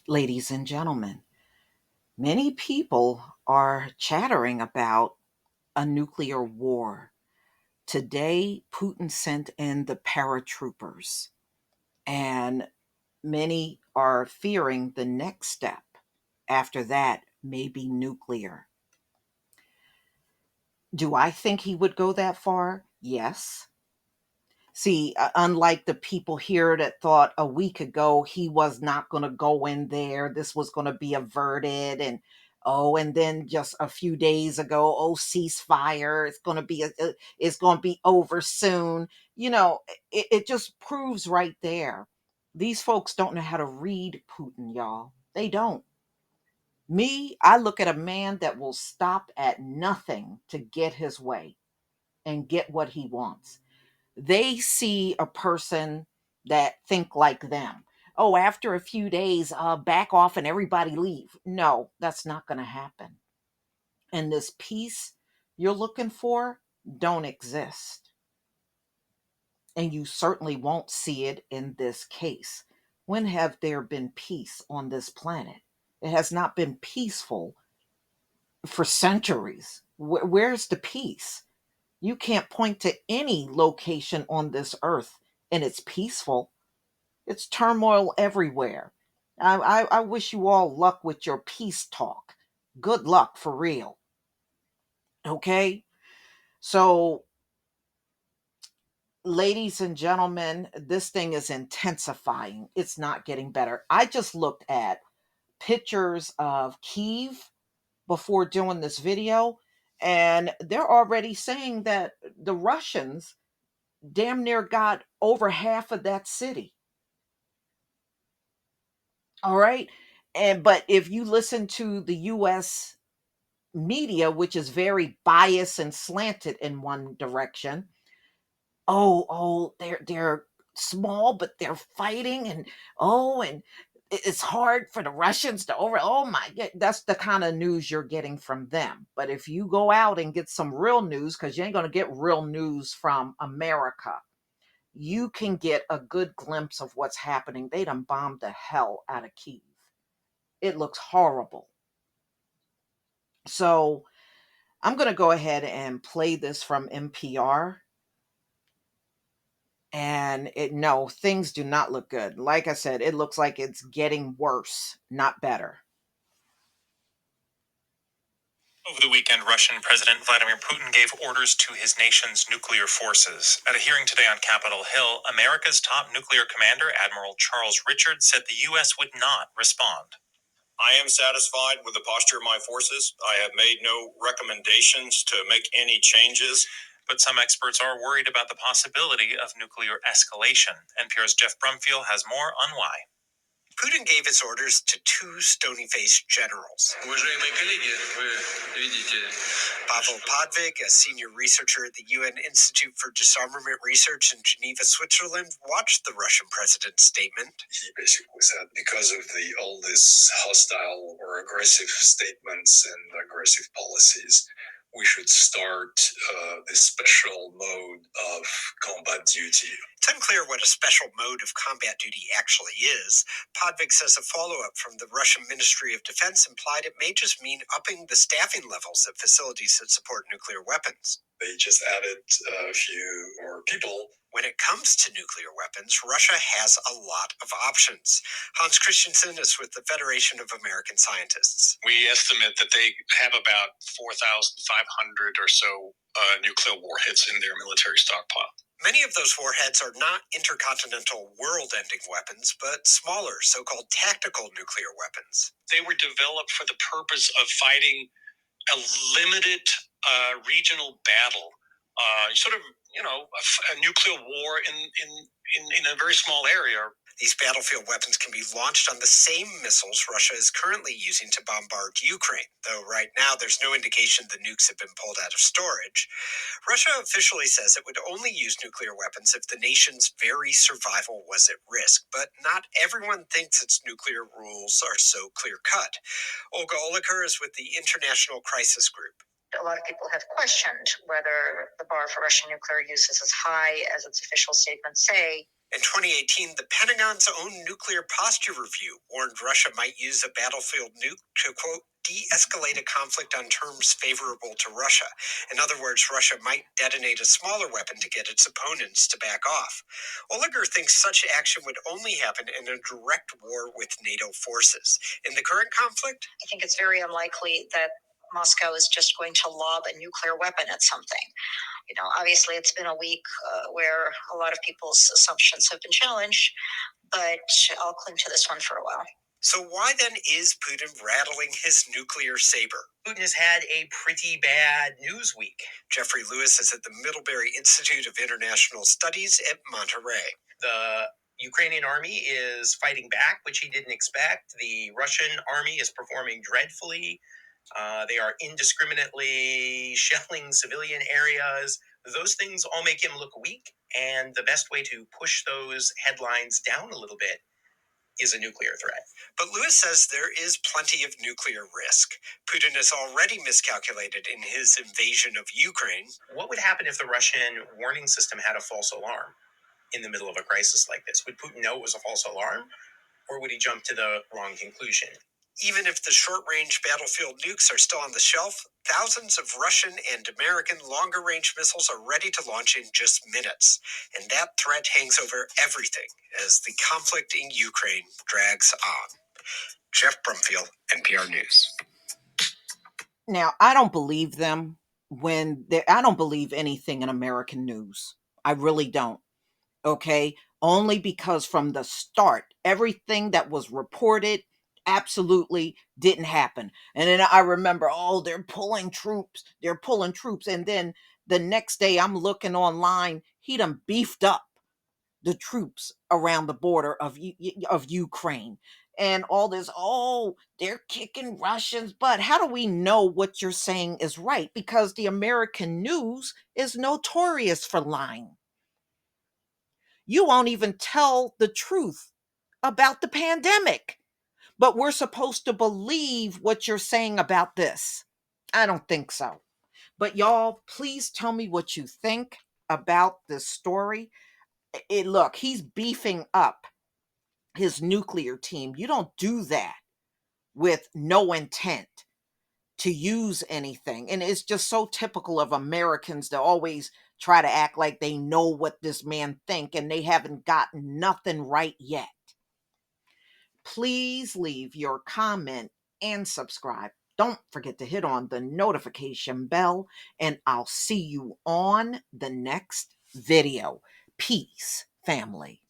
Ladies and gentlemen, many people are chattering about a nuclear war. Today, Putin sent in the paratroopers, and many are fearing the next step after that may be nuclear. Do I think he would go that far? Yes. See, unlike the people here that thought a week ago he was not going to go in there, this was going to be averted, and then just a few days ago, ceasefire, it's going to be over soon. It just proves right there. These folks don't know how to read Putin, y'all. They don't. Me, I look at a man that will stop at nothing to get his way and get what he wants. They see a person that think like them. Oh, after a few days, back off and everybody leave. No, that's not going to happen. And this peace you're looking for don't exist. And you certainly won't see it in this case. When have there been peace on this planet? It has not been peaceful for centuries. Where's the peace? You can't point to any location on this earth and it's peaceful. It's turmoil everywhere. I wish you all luck with your peace talk. Good luck for real. Okay? So, ladies and gentlemen, this thing is intensifying. It's not getting better. I just looked at pictures of Kyiv before doing this video, and they're already saying that the Russians damn near got over half of that city. All right. But if you listen to the US media, which is very biased and slanted in one direction, they're small, but they're fighting, and it's hard for the Russians to over. Oh my God, that's the kind of news you're getting from them. But if you go out and get some real news, because you ain't gonna get real news from America, you can get a good glimpse of what's happening. They done bombed the hell out of Kyiv. It looks horrible. So I'm going to go ahead and play this from NPR. And no, things do not look good. Like I said, it looks like it's getting worse, not better. Over the weekend, Russian President Vladimir Putin gave orders to his nation's nuclear forces. At a hearing today on Capitol Hill, America's top nuclear commander, Admiral Charles Richard, said the U.S. would not respond. I am satisfied with the posture of my forces. I have made no recommendations to make any changes. But some experts are worried about the possibility of nuclear escalation. NPR's Jeff Brumfield has more on why. Putin gave his orders to two stony-faced generals. Pavel Podvig, a senior researcher at the UN Institute for Disarmament Research in Geneva, Switzerland, watched the Russian president's statement. He basically said, because of all these hostile or aggressive statements and aggressive policies, we should start this special mode of combat duty. It's unclear what a special mode of combat duty actually is. Podvig says a follow-up from the Russian Ministry of Defense implied it may just mean upping the staffing levels at facilities that support nuclear weapons. They just added a few more people. When it comes to nuclear weapons, Russia has a lot of options. Hans Christensen is with the Federation of American Scientists. We estimate that they have about 4,500 or so nuclear warheads in their military stockpile. Many of those warheads are not intercontinental world-ending weapons, but smaller, so-called tactical nuclear weapons. They were developed for the purpose of fighting a limited regional battle. A nuclear war in a very small area. These battlefield weapons can be launched on the same missiles Russia is currently using to bombard Ukraine, though right now there's no indication the nukes have been pulled out of storage. Russia officially says it would only use nuclear weapons if the nation's very survival was at risk, but not everyone thinks its nuclear rules are so clear-cut. Olga Oliker is with the International Crisis Group. A lot of people have questioned whether the bar for Russian nuclear use is as high as its official statements say. In 2018, the Pentagon's own nuclear posture review warned Russia might use a battlefield nuke to, quote, de-escalate a conflict on terms favorable to Russia. In other words, Russia might detonate a smaller weapon to get its opponents to back off. Oliger thinks such action would only happen in a direct war with NATO forces. In the current conflict, I think it's very unlikely that Moscow is just going to lob a nuclear weapon at something. Obviously it's been a week where a lot of people's assumptions have been challenged, but I'll cling to this one for a while. So why then is Putin rattling his nuclear saber? Putin has had a pretty bad news week. Jeffrey Lewis is at the Middlebury Institute of International Studies at Monterey. The Ukrainian army is fighting back, which he didn't expect. The Russian army is performing dreadfully. They are indiscriminately shelling civilian areas. Those things all make him look weak, and the best way to push those headlines down a little bit is a nuclear threat. But Lewis says there is plenty of nuclear risk. Putin has already miscalculated in his invasion of Ukraine. What would happen if the Russian warning system had a false alarm in the middle of a crisis like this? Would Putin know it was a false alarm, or would he jump to the wrong conclusion? Even if the short-range battlefield nukes are still on the shelf, thousands of Russian and American longer-range missiles are ready to launch in just minutes. And that threat hangs over everything as the conflict in Ukraine drags on. Jeff Brumfield, NPR News. Now, I don't believe them I don't believe anything in American news. I really don't. Okay? Only because from the start, everything that was reported absolutely didn't happen. And then I remember, oh, they're pulling troops. They're pulling troops. And then the next day I'm looking online, he done beefed up the troops around the border of Ukraine. And all this, oh, they're kicking Russians' butt. How do we know what you're saying is right? Because the American news is notorious for lying. You won't even tell the truth about the pandemic, but we're supposed to believe what you're saying about this. I don't think so. But y'all, please tell me what you think about this story. Look, he's beefing up his nuclear team. You don't do that with no intent to use anything. And it's just so typical of Americans to always try to act like they know what this man think, and they haven't gotten nothing right yet. Please leave your comment and subscribe. Don't forget to hit on the notification bell, and I'll see you on the next video. Peace, family.